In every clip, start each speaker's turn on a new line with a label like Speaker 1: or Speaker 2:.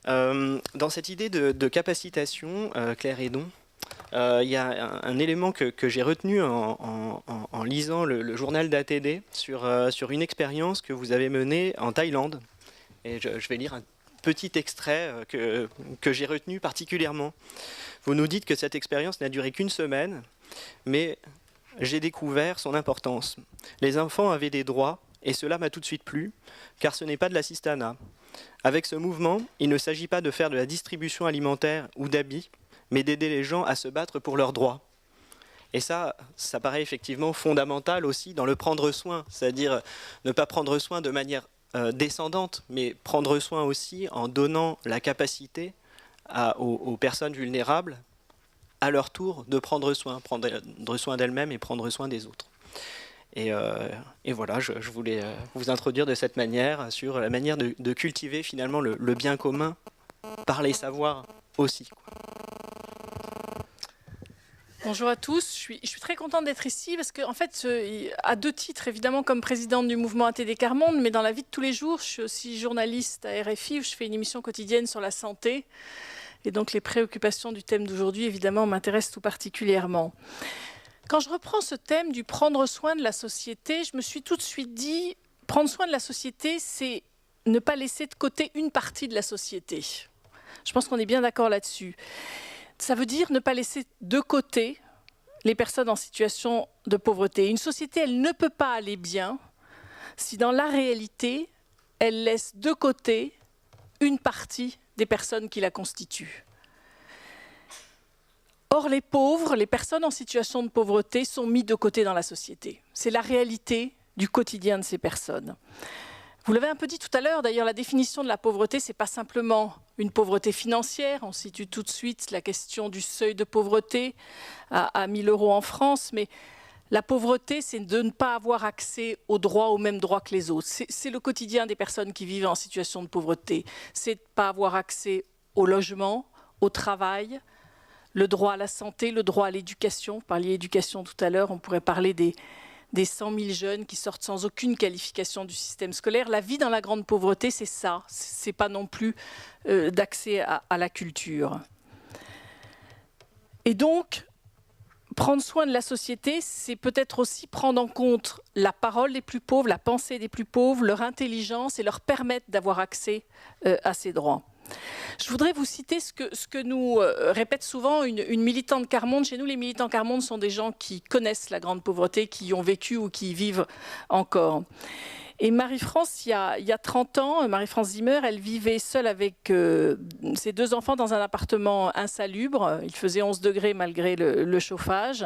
Speaker 1: Dans cette idée de capacitation, Claire Hédon, il y a un élément que j'ai retenu en lisant le journal d'ATD sur une expérience que vous avez menée en Thaïlande. Et je vais lire un petit extrait que j'ai retenu particulièrement. Vous nous dites que cette expérience n'a duré qu'une semaine, mais j'ai découvert son importance. Les enfants avaient des droits, et cela m'a tout de suite plu, car ce n'est pas de l'assistanat. Avec ce mouvement, il ne s'agit pas de faire de la distribution alimentaire ou d'habits, mais d'aider les gens à se battre pour leurs droits. Et ça paraît effectivement fondamental aussi dans le prendre soin, c'est-à-dire ne pas prendre soin de manière descendante, mais prendre soin aussi en donnant la capacité aux personnes vulnérables, à leur tour, de prendre soin d'elles-mêmes et prendre soin des autres. Et voilà, je voulais vous introduire de cette manière sur la manière de cultiver finalement le bien commun par les savoirs aussi.
Speaker 2: Bonjour à tous, je suis très contente d'être ici parce qu'en fait, à deux titres, évidemment comme présidente du mouvement ATD Quart Monde, mais dans la vie de tous les jours, je suis aussi journaliste à RFI où je fais une émission quotidienne sur la santé. Et donc les préoccupations du thème d'aujourd'hui, évidemment, m'intéressent tout particulièrement. Quand je reprends ce thème du prendre soin de la société, je me suis tout de suite dit, prendre soin de la société, c'est ne pas laisser de côté une partie de la société. Je pense qu'on est bien d'accord là-dessus. Ça veut dire ne pas laisser de côté les personnes en situation de pauvreté. Une société, elle ne peut pas aller bien si dans la réalité, elle laisse de côté une partie des personnes qui la constituent. Or, les pauvres, les personnes en situation de pauvreté sont mis de côté dans la société. C'est la réalité du quotidien de ces personnes. Vous l'avez un peu dit tout à l'heure, d'ailleurs, la définition de la pauvreté, ce n'est pas simplement une pauvreté financière. On situe tout de suite la question du seuil de pauvreté à 1 000 € en France, mais la pauvreté, c'est de ne pas avoir accès aux droits, aux mêmes droits que les autres. C'est le quotidien des personnes qui vivent en situation de pauvreté. C'est de ne pas avoir accès au logement, au travail, le droit à la santé, le droit à l'éducation. Vous parliez d'éducation tout à l'heure, on pourrait parler des 100 000 jeunes qui sortent sans aucune qualification du système scolaire. La vie dans la grande pauvreté, c'est ça. Ce n'est pas non plus d'accès à la culture. Et donc, prendre soin de la société, c'est peut-être aussi prendre en compte la parole des plus pauvres, la pensée des plus pauvres, leur intelligence et leur permettre d'avoir accès à ces droits. Je voudrais vous citer ce que nous répète souvent une militante Quart Monde. Chez nous, les militants Quart Monde sont des gens qui connaissent la grande pauvreté, qui y ont vécu ou qui y vivent encore. Et Marie-France, il y a 30 ans, Marie-France Zimmer, elle vivait seule avec ses 2 enfants dans un appartement insalubre. Il faisait 11 degrés malgré le chauffage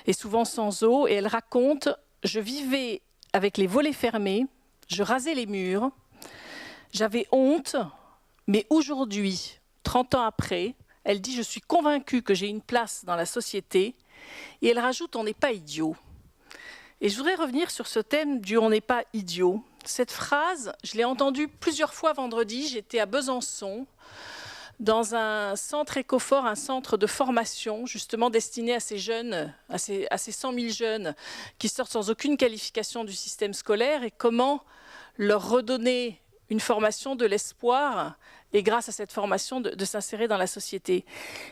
Speaker 2: et souvent sans eau. Et elle raconte, je vivais avec les volets fermés, je rasais les murs, j'avais honte. Mais aujourd'hui, 30 ans après, elle dit « Je suis convaincue que j'ai une place dans la société » et elle rajoute « On n'est pas idiot ». Et je voudrais revenir sur ce thème du « On n'est pas idiot ». Cette phrase, je l'ai entendue plusieurs fois vendredi. J'étais à Besançon, dans un centre Écofort, un centre de formation justement destiné à ces jeunes, à ces 100 000 jeunes qui sortent sans aucune qualification du système scolaire et comment leur redonner une formation, de l'espoir, et grâce à cette formation, de s'insérer dans la société.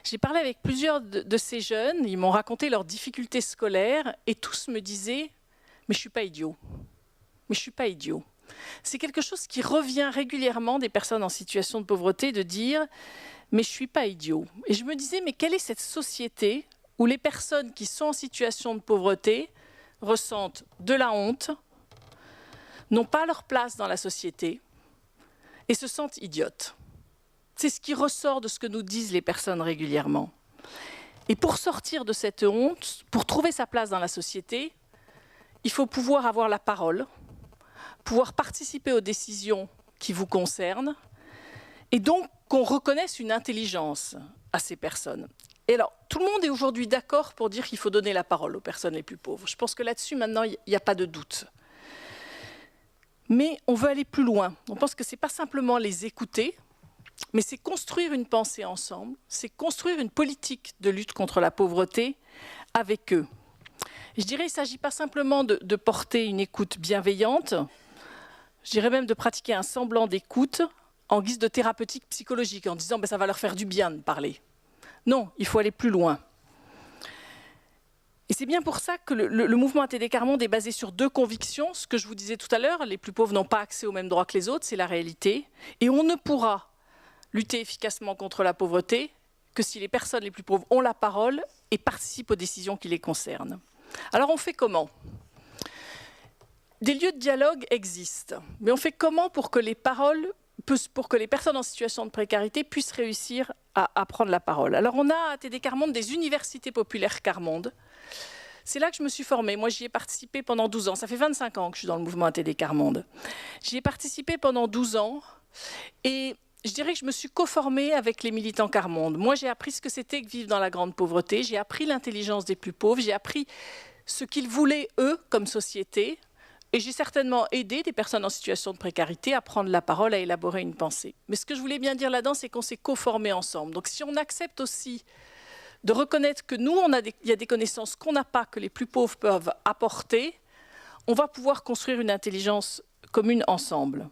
Speaker 2: J'ai parlé avec plusieurs de ces jeunes, ils m'ont raconté leurs difficultés scolaires, et tous me disaient « mais je ne suis pas idiot, mais je ne suis pas idiot ». C'est quelque chose qui revient régulièrement des personnes en situation de pauvreté, de dire « mais je ne suis pas idiot ». Et je me disais « mais quelle est cette société où les personnes qui sont en situation de pauvreté ressentent de la honte, n'ont pas leur place dans la société, et se sentent idiotes ». C'est ce qui ressort de ce que nous disent les personnes régulièrement. Et pour sortir de cette honte, pour trouver sa place dans la société, il faut pouvoir avoir la parole, pouvoir participer aux décisions qui vous concernent, et donc qu'on reconnaisse une intelligence à ces personnes. Et alors, tout le monde est aujourd'hui d'accord pour dire qu'il faut donner la parole aux personnes les plus pauvres. Je pense que là-dessus, maintenant, il n'y a pas de doute. Mais on veut aller plus loin. On pense que ce n'est pas simplement les écouter, mais c'est construire une pensée ensemble, c'est construire une politique de lutte contre la pauvreté avec eux. Je dirais qu'il ne s'agit pas simplement de porter une écoute bienveillante, je dirais même de pratiquer un semblant d'écoute en guise de thérapeutique psychologique, en disant ben, ça va leur faire du bien de parler. Non, il faut aller plus loin. Et c'est bien pour ça que le mouvement ATD Quart Monde est basé sur deux convictions. Ce que je vous disais tout à l'heure, les plus pauvres n'ont pas accès aux mêmes droits que les autres, c'est la réalité. Et on ne pourra lutter efficacement contre la pauvreté que si les personnes les plus pauvres ont la parole et participent aux décisions qui les concernent. Alors on fait comment ? Des lieux de dialogue existent, mais on fait comment pour que les personnes en situation de précarité puissent réussir à prendre la parole? Alors on a à ATD Quart Monde des universités populaires Quart Monde. C'est là que je me suis formée. Moi, j'y ai participé pendant 12 ans. Ça fait 25 ans que je suis dans le mouvement ATD Quart Monde. J'y ai participé pendant 12 ans et je dirais que je me suis co-formée avec les militants Quart Monde. Moi, j'ai appris ce que c'était que vivre dans la grande pauvreté. J'ai appris l'intelligence des plus pauvres. J'ai appris ce qu'ils voulaient, eux, comme société. Et j'ai certainement aidé des personnes en situation de précarité à prendre la parole, à élaborer une pensée. Mais ce que je voulais bien dire là-dedans, c'est qu'on s'est co-formés ensemble. Donc si on accepte aussi de reconnaître que nous, il y a des connaissances qu'on n'a pas, que les plus pauvres peuvent apporter, on va pouvoir construire une intelligence commune ensemble.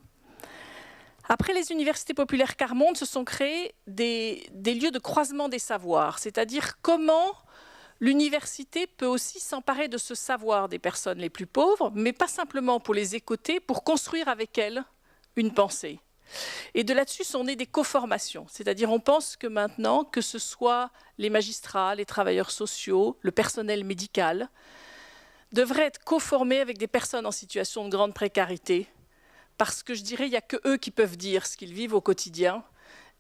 Speaker 2: Après les universités populaires Quart Monde, se sont créés des lieux de croisement des savoirs, c'est-à-dire comment l'université peut aussi s'emparer de ce savoir des personnes les plus pauvres, mais pas simplement pour les écouter, pour construire avec elles une pensée. Et de là-dessus sont nées des co-formations, c'est-à-dire on pense que maintenant, que ce soit les magistrats, les travailleurs sociaux, le personnel médical, devraient être co-formés avec des personnes en situation de grande précarité, parce que je dirais, il n'y a que eux qui peuvent dire ce qu'ils vivent au quotidien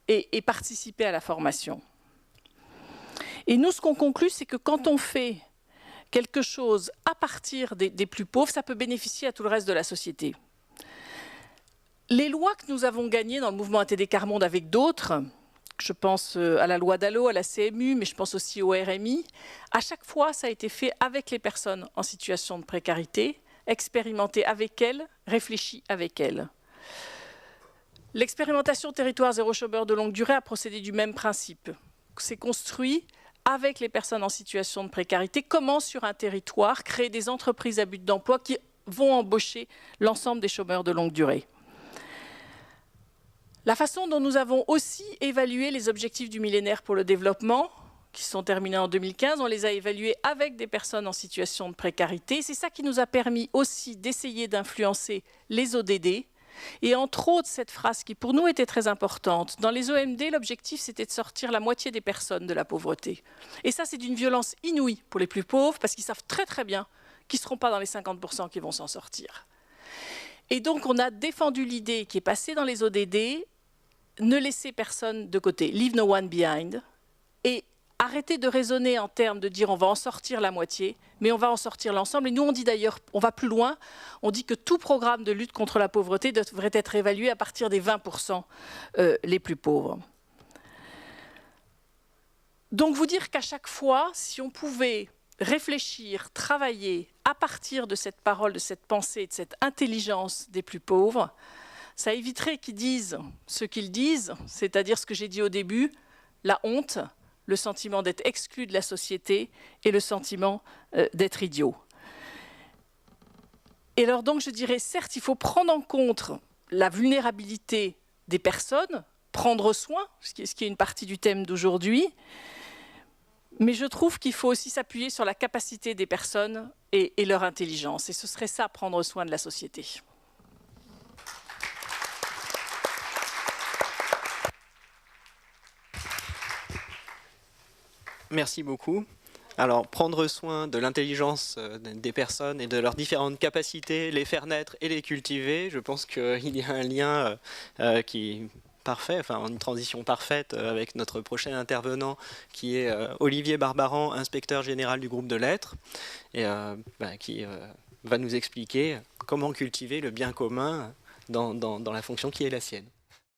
Speaker 2: et participer à la formation. Et nous, ce qu'on conclut, c'est que quand on fait quelque chose à partir des plus pauvres, ça peut bénéficier à tout le reste de la société. Les lois que nous avons gagnées dans le mouvement ATD Quart Monde avec d'autres, je pense à la loi DALLO, à la CMU, mais je pense aussi au RMI, à chaque fois, ça a été fait avec les personnes en situation de précarité, expérimenté avec elles, réfléchi avec elles. L'expérimentation territoire zéro chômeur de longue durée a procédé du même principe. C'est construit avec les personnes en situation de précarité, comment sur un territoire créer des entreprises à but d'emploi qui vont embaucher l'ensemble des chômeurs de longue durée. La façon dont nous avons aussi évalué les objectifs du millénaire pour le développement, qui sont terminés en 2015, on les a évalués avec des personnes en situation de précarité. C'est ça qui nous a permis aussi d'essayer d'influencer les ODD. Et entre autres, cette phrase qui pour nous était très importante. Dans les OMD, l'objectif c'était de sortir la moitié des personnes de la pauvreté. Et ça, c'est d'une violence inouïe pour les plus pauvres, parce qu'ils savent très très bien qu'ils ne seront pas dans les 50% qui vont s'en sortir. Et donc, on a défendu l'idée qui est passée dans les ODD, ne laisser personne de côté, leave no one behind, et arrêter de raisonner en termes de dire on va en sortir la moitié, mais on va en sortir l'ensemble. Et nous, on dit d'ailleurs, on va plus loin, on dit que tout programme de lutte contre la pauvreté devrait être évalué à partir des 20% les plus pauvres. Donc vous dire qu'à chaque fois, si on pouvait réfléchir, travailler à partir de cette parole, de cette pensée, de cette intelligence des plus pauvres, ça éviterait qu'ils disent ce qu'ils disent, c'est-à-dire ce que j'ai dit au début, la honte, le sentiment d'être exclu de la société et le sentiment d'être idiot. Et alors donc je dirais, certes, il faut prendre en compte la vulnérabilité des personnes, prendre soin, ce qui est une partie du thème d'aujourd'hui, mais je trouve qu'il faut aussi s'appuyer sur la capacité des personnes et leur intelligence. Et ce serait ça, prendre soin de la société.
Speaker 1: Merci beaucoup. Alors, prendre soin de l'intelligence des personnes et de leurs différentes capacités, les faire naître et les cultiver, je pense qu'il y a un lien qui est parfait, enfin une transition parfaite avec notre prochain intervenant qui est Olivier Barbaran, inspecteur général du groupe de lettres, et qui va nous expliquer comment cultiver le bien commun dans la fonction qui est la sienne.